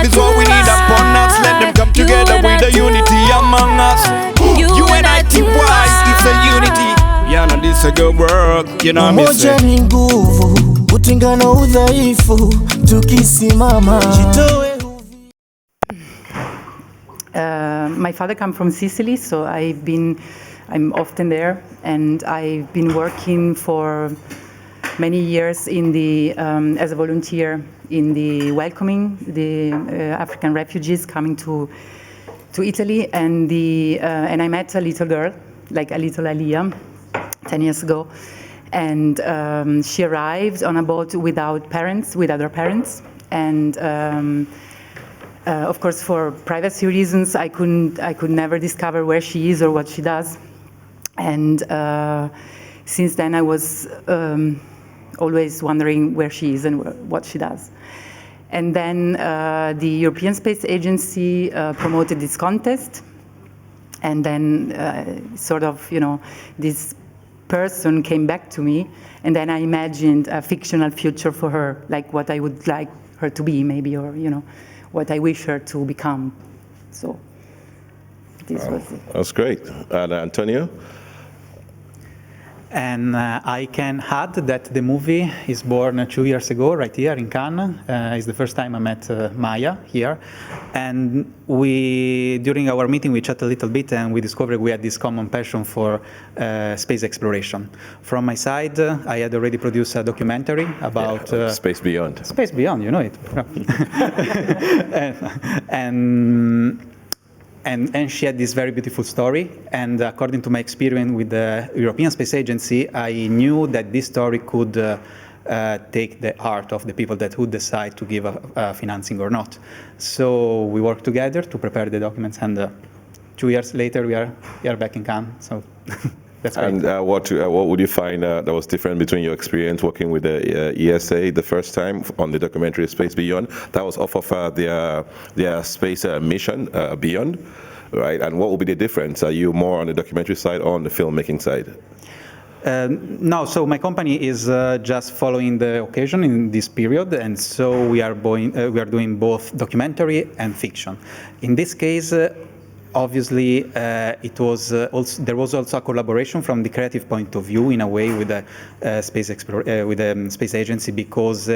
is what we need upon us. Let them come together with the unity among us. Unity, why? It's a unity. Yana, this a good work, you know what I'm saying? Umoja ni nguvu, utengano udhaifu, tukisimama. My father comes from Sicily, so I'm often there, and I've been working for many years in the as a volunteer in the welcoming the African refugees coming to Italy, and I met a little girl, like a little Aliyah, 10 years ago, and she arrived on a boat without her parents, and of course, for privacy reasons, I could never discover where she is or what she does, and since then I was always wondering where she is and what she does. And then the European Space Agency promoted this contest, and then sort of, this person came back to me, and then I imagined a fictional future for her, like what I would like her to be, maybe, or what I wish her to become. So this was it. That's great. And Antonio? And I can add that the movie is born 2 years ago, right here in Cannes. It's the first time I met Maya here. And during our meeting, we chatted a little bit, and we discovered we had this common passion for space exploration. From my side, I had already produced a documentary about... Space Beyond. Space Beyond, you know it. And she had this very beautiful story, and according to my experience with the European Space Agency, I knew that this story could take the heart of the people that would decide to give financing or not. So we worked together to prepare the documents, and 2 years later we are back in Cannes. So that's great. And what would you find that was different between your experience working with the ESA the first time on the documentary Space Beyond? That was off of their space mission Beyond, right? And what will be the difference? Are you more on the documentary side or on the filmmaking side? No, so my company is just following the occasion in this period, and so we are doing both documentary and fiction. In this case, obviously, there was also a collaboration from the creative point of view, in a way, with the space agency, because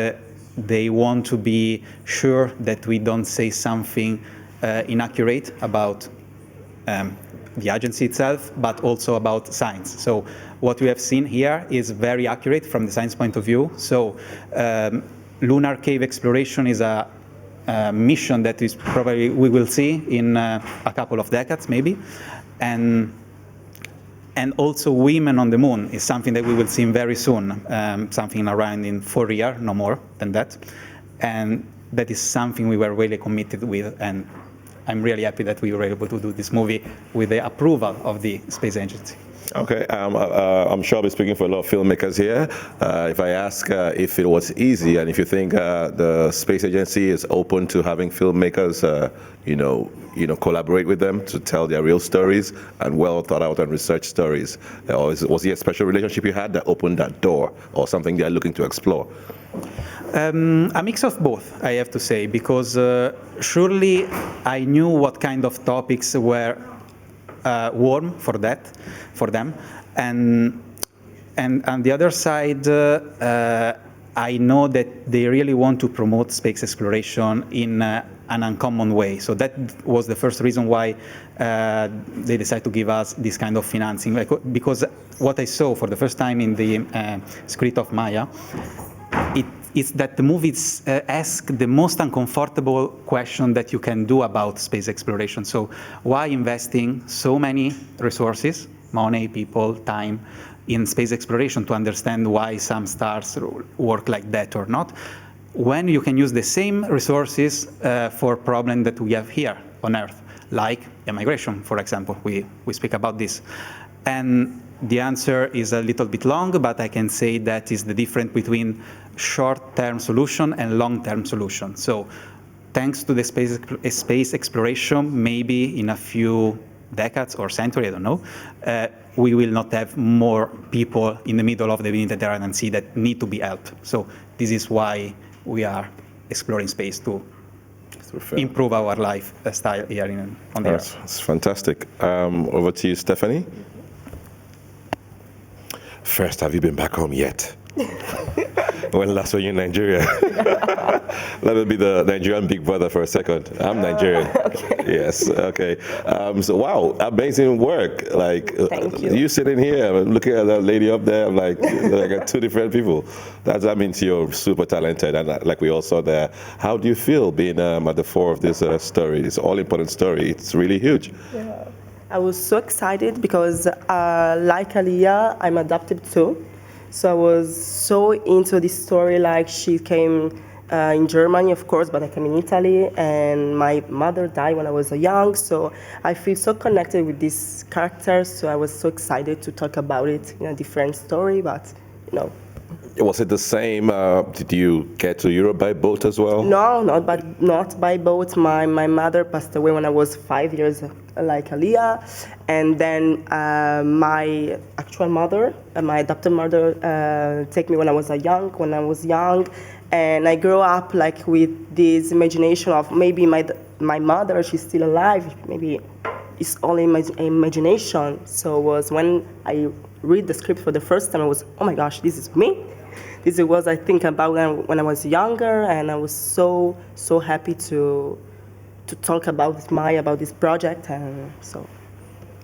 they want to be sure that we don't say something inaccurate about the agency itself, but also about science. So what we have seen here is very accurate from the science point of view. So lunar cave exploration is a mission that is probably we will see in a couple of decades, maybe, and also women on the moon is something that we will see very soon, something around in 4 years, no more than that, and that is something we were really committed with, and I'm really happy that we were able to do this movie with the approval of the space agency. Okay, I'm sure I'll be speaking for a lot of filmmakers here. If I ask if it was easy, and if you think the space agency is open to having filmmakers, collaborate with them to tell their real stories and well thought out and researched stories, or was it a special relationship you had that opened that door, or something they're looking to explore? A mix of both, I have to say, because surely I knew what kind of topics were warm for them, and on the other side, I know that they really want to promote space exploration in an uncommon way. So that was the first reason why they decided to give us this kind of financing, because what I saw for the first time in the script of Maya, is that the movies ask the most uncomfortable question that you can do about space exploration. So why investing so many resources, money, people, time, in space exploration to understand why some stars work like that or not, when you can use the same resources for problems that we have here on Earth, like migration, for example. We speak about this. And the answer is a little bit long, but I can say that is the difference between short-term solution and long-term solution. So thanks to the space exploration, maybe in a few decades or century, I don't know, we will not have more people in the middle of the Mediterranean Sea that need to be helped. So this is why we are exploring space too. improve our lifestyle here on the earth. That's fantastic. Over to you, Stephanie. First, have you been back home yet? When last were you in Nigeria? Let me be the Nigerian big brother for a second. I'm Nigerian. Okay. Yes, okay. So wow, amazing work. Like Thank you. You sitting here, I'm looking at that lady up there, I'm like two different people. That means you're super talented, and like we all saw there. How do you feel being at the fore of this story, this all-important story? It's really huge. Yeah. I was so excited because, like Aliyah, I'm adopted too. So I was so into this story. Like, she came in Germany, of course, but I came in Italy, and my mother died when I was young. So I feel so connected with these characters. So I was so excited to talk about it in a different story. But was it the same? Did you get to Europe by boat as well? No, not by boat. My mother passed away when I was 5 years, like Aliyah, and then my actual mother, my adopted mother, take me when I was young, and I grew up like with this imagination of maybe my mother, she's still alive, maybe it's only my imagination. So it was when I read the script for the first time, I was, oh my gosh, this is me. This is what I think about when I was younger, and I was so happy to talk about this project, and so.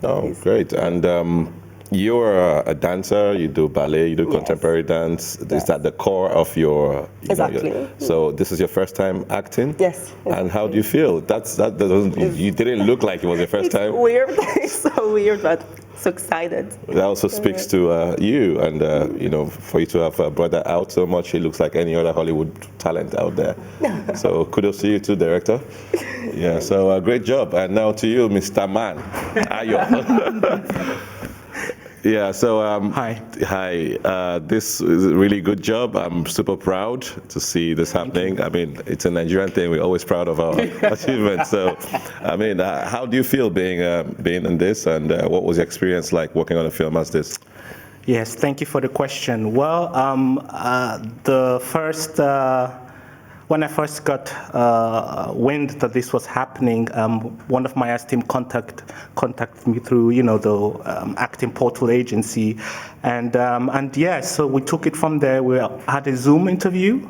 Oh, great! And you're a dancer. You do ballet. You do contemporary dance. Yes. Is that the core of your? Exactly. So this is your first time acting. Yes. And how do you feel? That doesn't. You didn't look like it was your first time. It's weird. It's so weird, but so excited. That also speaks to you, and for you to have brought that out so much, it looks like any other Hollywood talent out there. So kudos to you too, director. Yeah. So great job. And now to you, Mr. Man. Ayo. Yeah, so Hi. This is a really good job. I'm super proud to see this happening. I mean, it's a Nigerian thing. We're always proud of our achievements. So, I mean, how do you feel being in this, and what was your experience like working on a film as this? Yes, thank you for the question. Well, the first when I first got wind that this was happening, one of my esteemed contacted me through, the acting portal agency, and yeah, so we took it from there. We had a Zoom interview,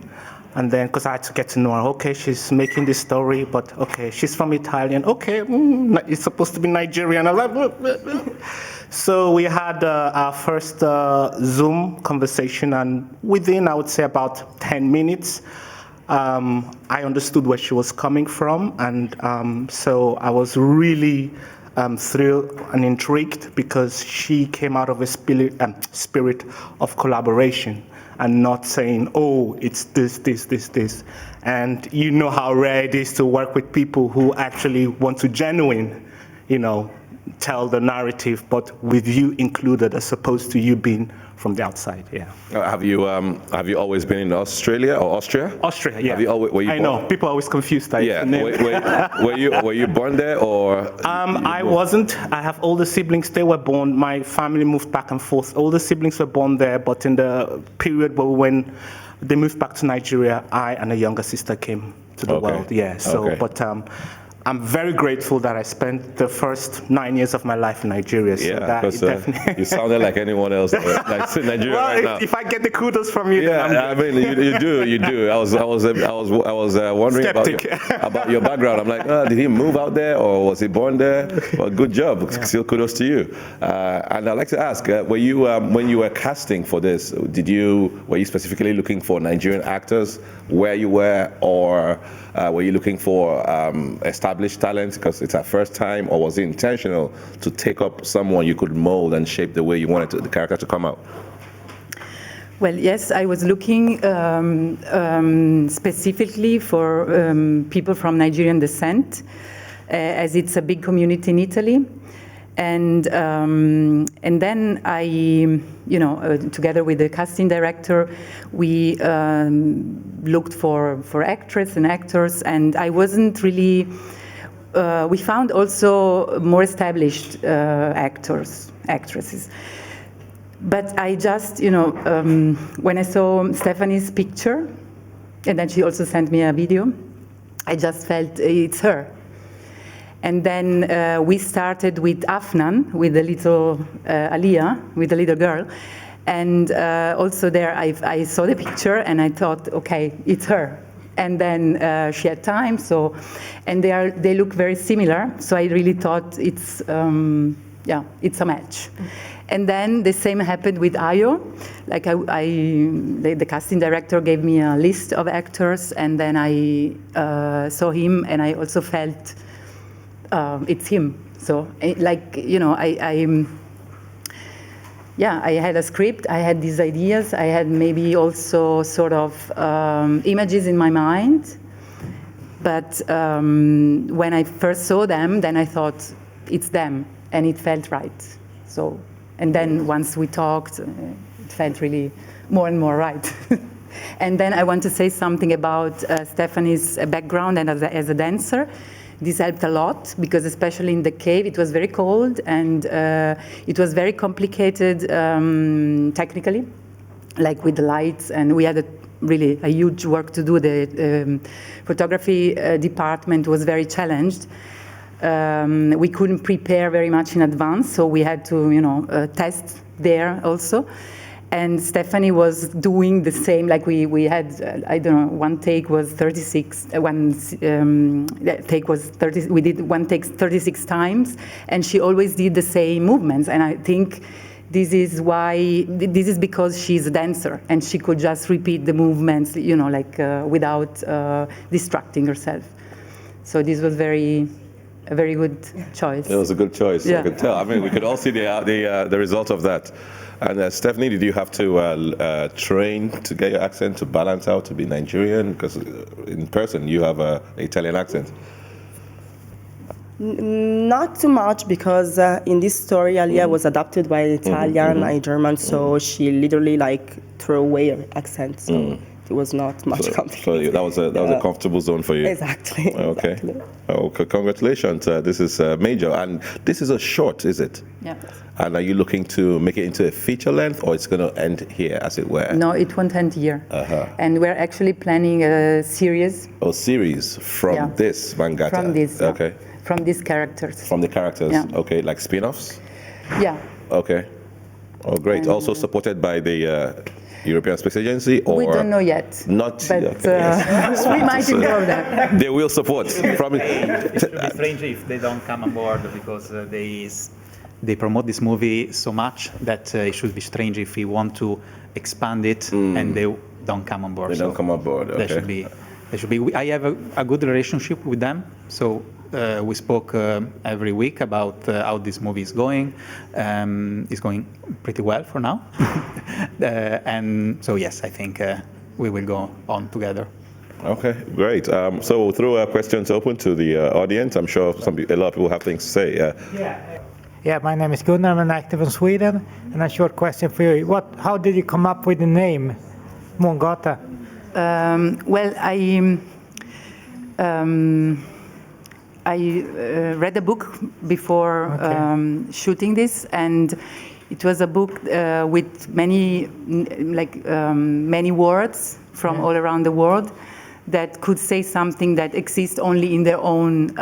and then because I had to get to know her. Okay, she's making this story, but okay, she's from Italian. Okay, it's supposed to be Nigerian. I was like, so we had our first Zoom conversation, and within, I would say, about 10 minutes. I understood where she was coming from, and so I was really thrilled and intrigued because she came out of a spirit of collaboration and not saying, oh, it's this. And you know how rare it is to work with people who actually want to tell the narrative, but with you included, as opposed to you being from the outside. Yeah. Have you always been in Australia or Austria? Austria, yeah. Were you I know people always confuse that. Yeah. Were you born there or? I wasn't. I have older siblings. They were born. My family moved back and forth. Older siblings were born there, but in the period when they moved back to Nigeria, I and a younger sister came to the world. Yeah. So, but. I'm very grateful that I spent the first 9 years of my life in Nigeria. So yeah, because you sounded like anyone else like in Nigeria right now. If I get the kudos from you, yeah, then I mean you do. I was wondering about your background. I'm like, did he move out there or was he born there? Well, good job. Still kudos to you. And I'd like to ask, were you when you were casting for this, were you specifically looking for Nigerian actors where you were, or were you looking for established talent because it's our first time, or was it intentional to take up someone you could mold and shape the way you wanted the character to come out? Well, yes, I was looking specifically for people from Nigerian descent, as it's a big community in Italy. And then I, together with the casting director, we looked for actresses and actors, and I wasn't really. We found also more established actresses. But I just, when I saw Stephanie's picture, and then she also sent me a video, I just felt it's her. And then we started with Afnan, with the little Aliyah, with the little girl. And also there I saw the picture and I thought, okay, it's her. And then she had time, so, and they look very similar. So I really thought it's a match. And then the same happened with Ayo. Like the casting director gave me a list of actors, and then I saw him, and I also felt it's him. So, like, you know, I had a script, I had these ideas, I had maybe also sort of images in my mind. But when I first saw them, then I thought it's them, and it felt right. So, and then once we talked, it felt really more and more right. And then I want to say something about Stephanie's background and as a dancer. This helped a lot because especially in the cave, it was very cold and it was very complicated technically, like with the lights, and we had really a huge work to do. The photography department was very challenged. We couldn't prepare very much in advance, so we had to, you know, test there also. And Stephanie was doing the same, like we had, I don't know, one take was 36, take was 30, we did one take 36 times, and she always did the same movements. And I think this is why, this is because she's a dancer, and she could just repeat the movements, you know, like without distracting herself. So this was a very good choice. It was a good choice, Yeah. I could tell. I mean, we could all see the result of that. And Stephanie, did you have to train to get your accent to balance out to be Nigerian? Because in person you have an Italian accent. Not too much, because in this story, Aliyah was adopted by an Italian and German, so she literally like threw away her accent. So it was not much complicated. So that was a comfortable zone for you. Exactly. Okay. Exactly. Okay. Congratulations. This is major, and this is a short, is it? Yeah. And are you looking to make it into a feature length, or it's going to end here, as it were? No, it won't end here. And we're actually planning a series. Oh, series from this Mangata. From this. Okay. From these characters. From the characters. Yeah. Okay, like spin-offs. Yeah. Okay. Oh, great. And, also supported by the European Space Agency, or we don't know yet. Not. But we might involve them. They will support. It would be strange if they don't come on board, because they promote this movie so much that it should be strange if we want to expand it and they don't come on board. They don't come on board. Okay. There should be. I have a good relationship with them, so we spoke every week about how this movie is going. It's going pretty well for now, and so yes, I think we will go on together. Okay, great. So throw questions open to the audience. I'm sure a lot of people have things to say. Yeah, my name is Gunnar. I'm active in Sweden, and a short question for you: how did you come up with the name Mangata? Well, I read a book before shooting this, and it was a book with many many words from all around the world that could say something that exists only in their own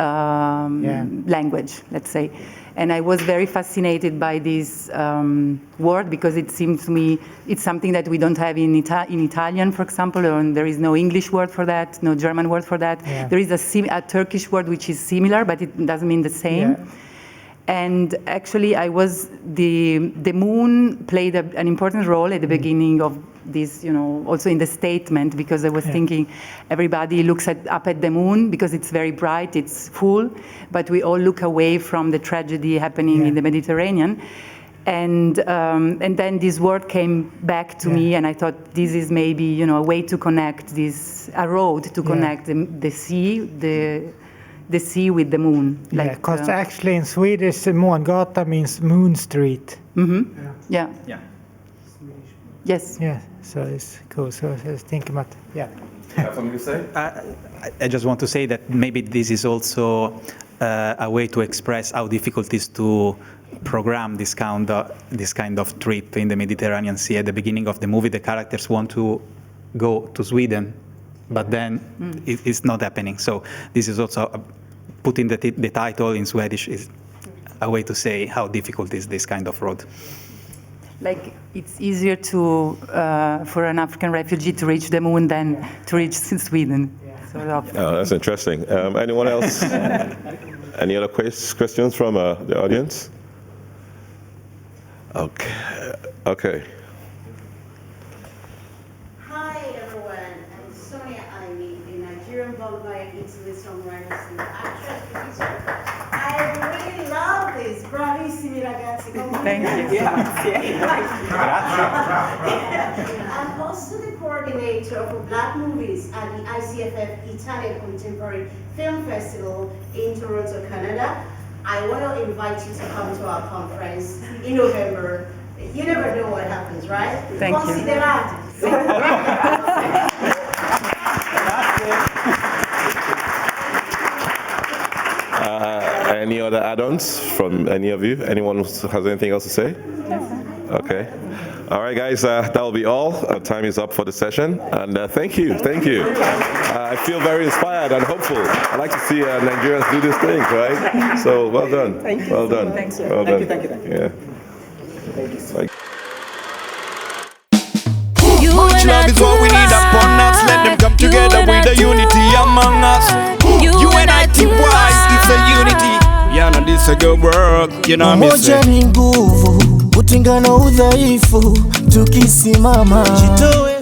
language, let's say. And I was very fascinated by this word, because it seems to me it's something that we don't have in Italian, for example, or there is no English word for that, no German word for that. Yeah. There is a Turkish word which is similar, but it doesn't mean the same. Yeah. And actually, the moon played an important role at the beginning of this, you know, also in the statement, because I was thinking everybody looks up at the moon because it's very bright, it's full, but we all look away from the tragedy happening in the Mediterranean. And then this word came back to me, and I thought this is maybe, you know, a way to connect a road to connect the sea with the moon. Yeah, because actually in Swedish, Mangata means moon street. Mm-hmm. Yeah. Yes. Yeah, so it's cool. So I was thinking about, You have something to say? I just want to say that maybe this is also a way to express how difficult it is to program this kind of trip in the Mediterranean Sea. At the beginning of the movie, the characters want to go to Sweden but then it's not happening. So this is also putting the title in Swedish is a way to say how difficult is this kind of road. Like, it's easier to for an African refugee to reach the moon than to reach Sweden. Sort of. Oh, that's interesting. Anyone else? Any other questions from the audience? Okay. Hi everyone, I'm Sonia Aimi, a Nigerian born via Italy songwriter and actress producer. I really love this. Bravissimi ragazzi. Thank you. I'm also the coordinator for Black Movies at the ICFF Italian Contemporary Film Festival in Toronto, Canada. I want to invite you to come to our conference in November. You never know what happens, right? Thank you. Considerate. Any other add-ons from any of you? Anyone has anything else to say? Okay. All right, guys, that will be all. Time is up for the session, and thank you. I feel very inspired and hopeful. I like to see Nigerians do these things, right? So well done. Well done. Thanks. Well done. Thank you. Yeah. Much love is what we need upon us. Let them come together with the unity among us. UNITY, it's a unity. Yana, this a good work. You know what I'm Umoja saying? ni nguvu, utengano udhaifu, tukisimama jitoe